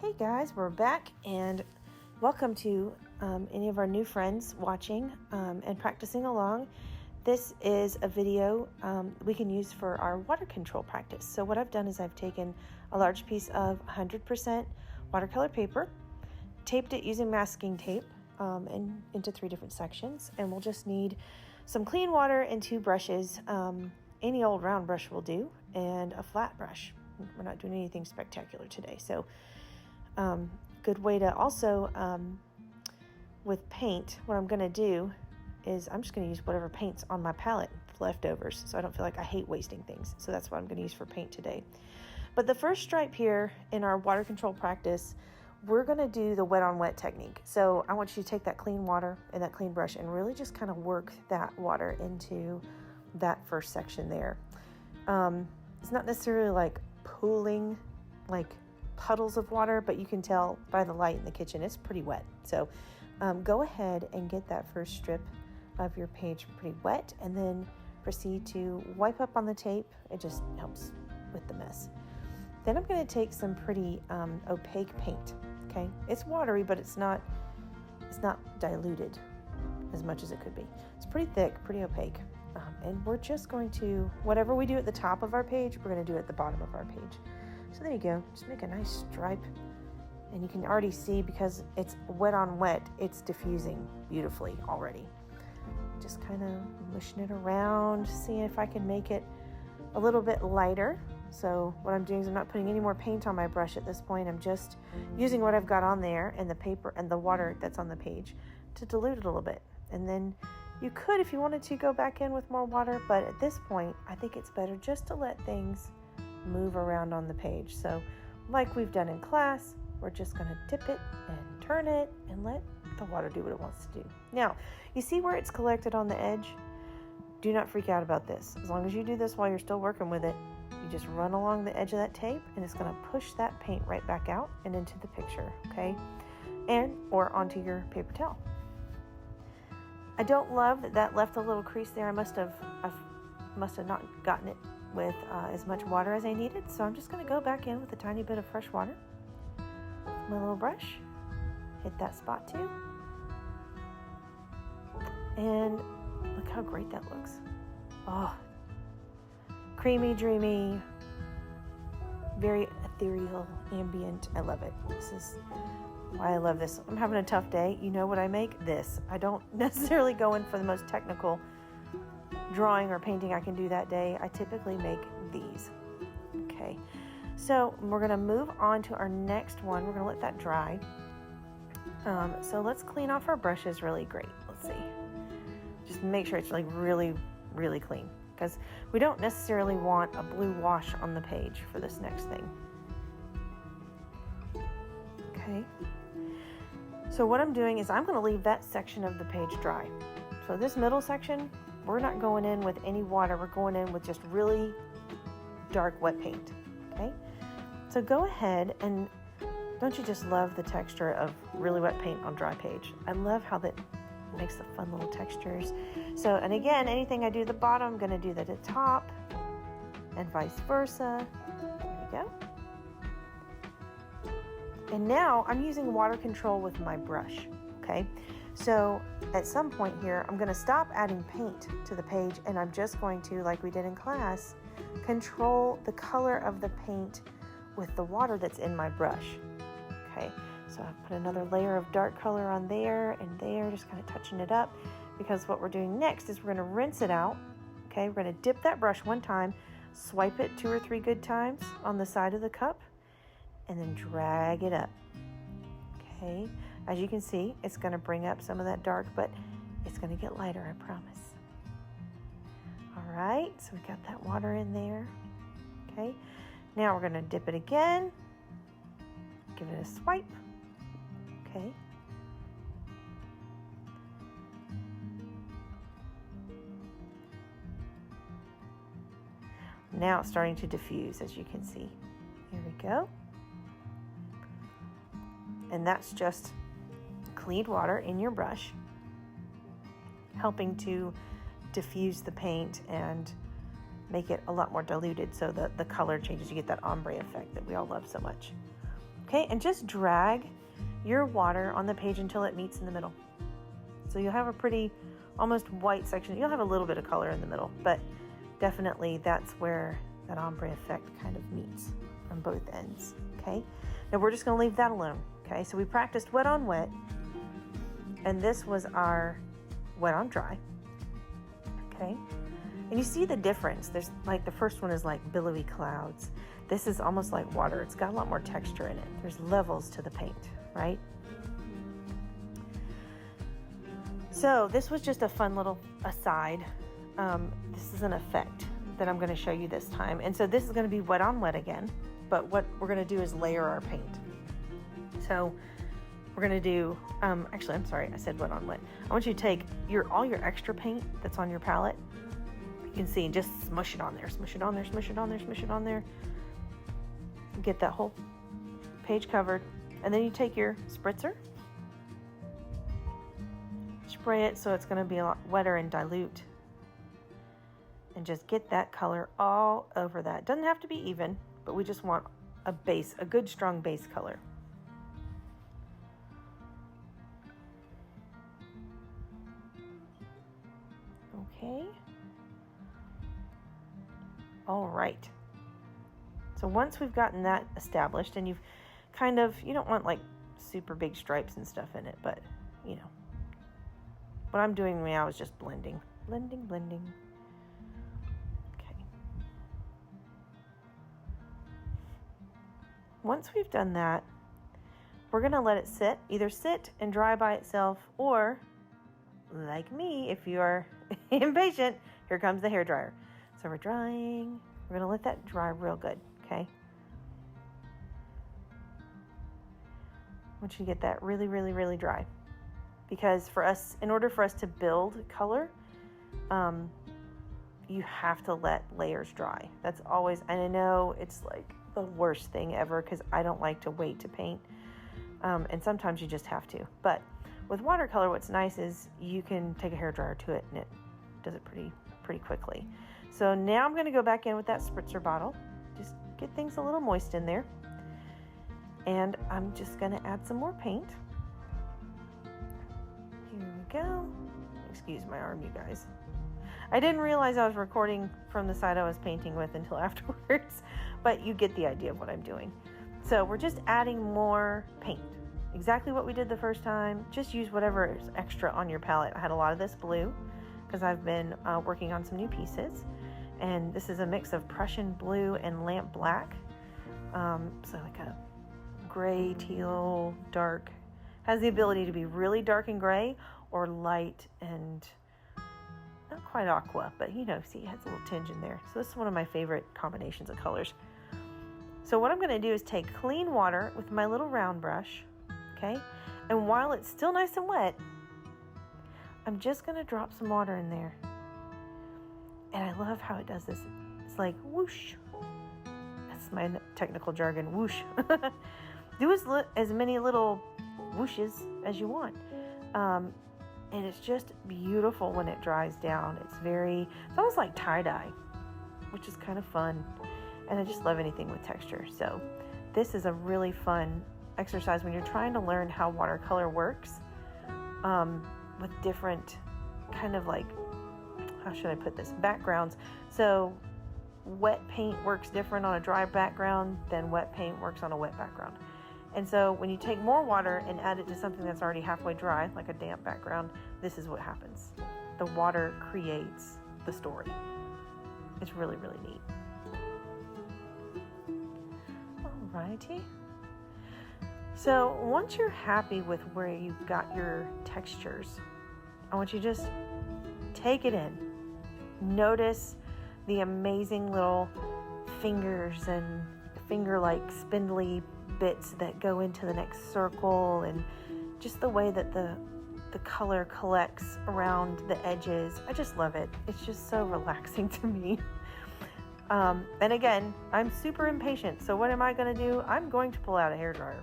Hey guys, we're back and welcome to any of our new friends watching and practicing along. This is a video we can use for our water control practice. So what I've done is I've taken a large piece of 100% watercolor paper, taped it using masking tape and into 3 different sections, and we'll just need some clean water and 2 brushes. Any old round brush will do, and a flat brush. We're not doing anything spectacular today. So good way to also, with paint, what I'm going to do is I'm just going to use whatever paint's on my palette, leftovers, so I don't feel like I hate wasting things. So that's what I'm going to use for paint today. But the first stripe here in our water control practice, we're going to do the wet on wet technique. So I want you to take that clean water and that clean brush and really just kind of work that water into that first section there. It's not necessarily like pooling, like puddles of water, but you can tell by the light in the kitchen it's pretty wet. So go ahead and get that first strip of your page pretty wet, and then proceed to wipe up on the tape. It just helps with the mess. Then I'm going to take some pretty opaque paint. Okay, it's watery, but it's not diluted as much as it could be. It's pretty thick, pretty opaque, and we're just going to, whatever we do at the top of our page, we're going to do at the bottom of our page. So there you go, just make a nice stripe, and you can already see because it's wet on wet, it's diffusing beautifully already. Just kind of mushing it around, seeing if I can make it a little bit lighter. So what I'm doing is I'm not putting any more paint on my brush at this point. I'm just using what I've got on there and the paper and the water that's on the page to dilute it a little bit. And then you could, if you wanted to, go back in with more water, but at this point, I think it's better just to let things move around on the page. So like we've done in class, we're just going to dip it and turn it and let the water do what it wants to do. Now, you see where it's collected on the edge? Do not freak out about this. As long as you do this while you're still working with it, you just run along the edge of that tape and it's going to push that paint right back out and into the picture, okay? Or onto your paper towel. I don't love that left a little crease there. I must have not gotten it with as much water as I needed. So I'm just going to go back in with a tiny bit of fresh water. My little brush, hit that spot too. And look how great that looks. Oh, creamy, dreamy, very ethereal, ambient. I love it. This is why I love this. I'm having a tough day. You know what I make? This. I don't necessarily go in for the most technical drawing or painting I can do that day. I typically make these. Okay, so we're going to move on to our next one. We're going to let that dry. So let's clean off our brushes really great. Let's see. Just make sure it's like really, really clean, because we don't necessarily want a blue wash on the page for this next thing. Okay. So what I'm doing is I'm going to leave that section of the page dry. So this middle section, we're not going in with any water. We're going in with just really dark wet paint. Okay. So go ahead, and don't you just love the texture of really wet paint on dry page? I love how that makes the fun little textures. So, and again, anything I do at the bottom, I'm going to do that at the top, and vice versa. There we go. And now I'm using water control with my brush. Okay. So at some point here, I'm going to stop adding paint to the page, and I'm just going to, like we did in class, control the color of the paint with the water that's in my brush. Okay, so I put another layer of dark color on there and there, just kind of touching it up, because what we're doing next is we're going to rinse it out. Okay, we're going to dip that brush one time, swipe it 2 or 3 good times on the side of the cup, and then drag it up. Okay, as you can see, it's going to bring up some of that dark, but it's going to get lighter, I promise. All right, so we got that water in there. Okay, now we're going to dip it again, give it a swipe. Okay. Now it's starting to diffuse, as you can see. Here we go. And that's just clean water in your brush, helping to diffuse the paint and make it a lot more diluted so that the color changes. You get that ombre effect that we all love so much. Okay, and just drag your water on the page until it meets in the middle. So you'll have a pretty almost white section. You'll have a little bit of color in the middle, but definitely that's where that ombre effect kind of meets on both ends. Okay, now we're just going to leave that alone. Okay, so we practiced wet on wet, and this was our wet on dry. Okay, and you see the difference. There's like the first one is like billowy clouds. This is almost like water. It's got a lot more texture in it. There's levels to the paint, right? So this was just a fun little aside. This is an effect that I'm going to show you this time. And so this is going to be wet on wet again, but what we're going to do is layer our paint. So we're going to do, actually, I'm sorry, I said wet on wet. I want you to take all your extra paint that's on your palette. You can see, and just smush it on there, smush it on there, smush it on there, smush it on there. Get that whole page covered. And then you take your spritzer, spray it so it's going to be a lot wetter and dilute. And just get that color all over that. Doesn't have to be even, but we just want a base, a good strong base color. Okay. All right. So once we've gotten that established, and you've kind of, you don't want like super big stripes and stuff in it, but you know, what I'm doing now is just blending. Okay. Once we've done that, we're gonna let it sit, either sit and dry by itself, or like me, if you are impatient, here comes the hairdryer. So we're drying. We're gonna let that dry real good, okay? I want you to get that really, really, really dry. Because for us, in order for us to build color, you have to let layers dry. That's always, and I know it's like the worst thing ever because I don't like to wait to paint. And sometimes you just have to. But with watercolor, what's nice is you can take a hairdryer to it and it does it pretty quickly. So now I'm going to go back in with that spritzer bottle. Just get things a little moist in there. And I'm just going to add some more paint. Here we go. Excuse my arm, you guys. I didn't realize I was recording from the side I was painting with until afterwards, but you get the idea of what I'm doing. So we're just adding more paint. Exactly what we did the first time. Just use whatever is extra on your palette. I had a lot of this blue because I've been working on some new pieces. And this is a mix of Prussian blue and lamp black. So like a gray, teal, dark. Has the ability to be really dark and gray or light and not quite aqua, but you know, see, it has a little tinge in there. So this is one of my favorite combinations of colors. So what I'm going to do is take clean water with my little round brush, okay? And while it's still nice and wet, I'm just going to drop some water in there. And I love how it does this. It's like whoosh. That's my technical jargon, whoosh. Do as many little whooshes as you want. And it's just beautiful when it dries down. It's almost like tie-dye, which is kind of fun. And I just love anything with texture. So this is a really fun exercise when you're trying to learn how watercolor works, with different kind of like, how should I put this, backgrounds. So wet paint works different on a dry background than wet paint works on a wet background. And so when you take more water and add it to something that's already halfway dry, like a damp background, this is what happens. The water creates the story. It's really, really neat. Alrighty. So once you're happy with where you've got your textures, I want you to just take it in. Notice the amazing little fingers and finger-like spindly bits that go into the next circle, and just the way that the color collects around the edges. I just love it. It's just so relaxing to me. And again, I'm super impatient. So what am I going to do? I'm going to pull out a hairdryer.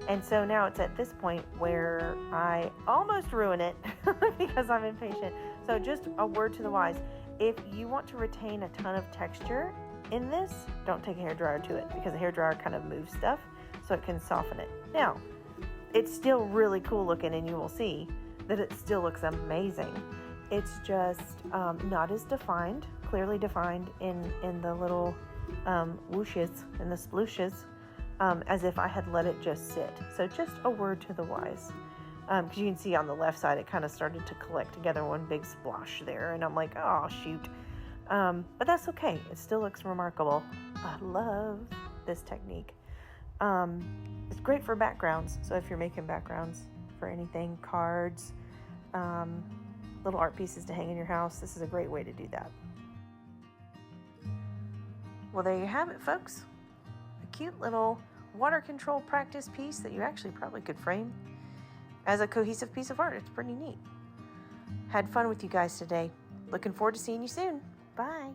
And so now it's at this point where I almost ruin it because I'm impatient. So just a word to the wise. If you want to retain a ton of texture in this, don't take a hairdryer to it because a hairdryer kind of moves stuff. so it can soften it. Now, it's still really cool looking, and you will see that it still looks amazing. It's just not as defined, clearly defined in the little whooshes and the splooshes as if I had let it just sit. So just a word to the wise. Because you can see on the left side, it kind of started to collect together one big splosh there. And I'm like, oh, shoot. But that's okay. It still looks remarkable. I love this technique. It's great for backgrounds. So if you're making backgrounds for anything, cards, little art pieces to hang in your house, this is a great way to do that. Well, there you have it, folks. A cute little water control practice piece that you actually probably could frame as a cohesive piece of art. It's pretty neat. Had fun with you guys today. Looking forward to seeing you soon. Bye.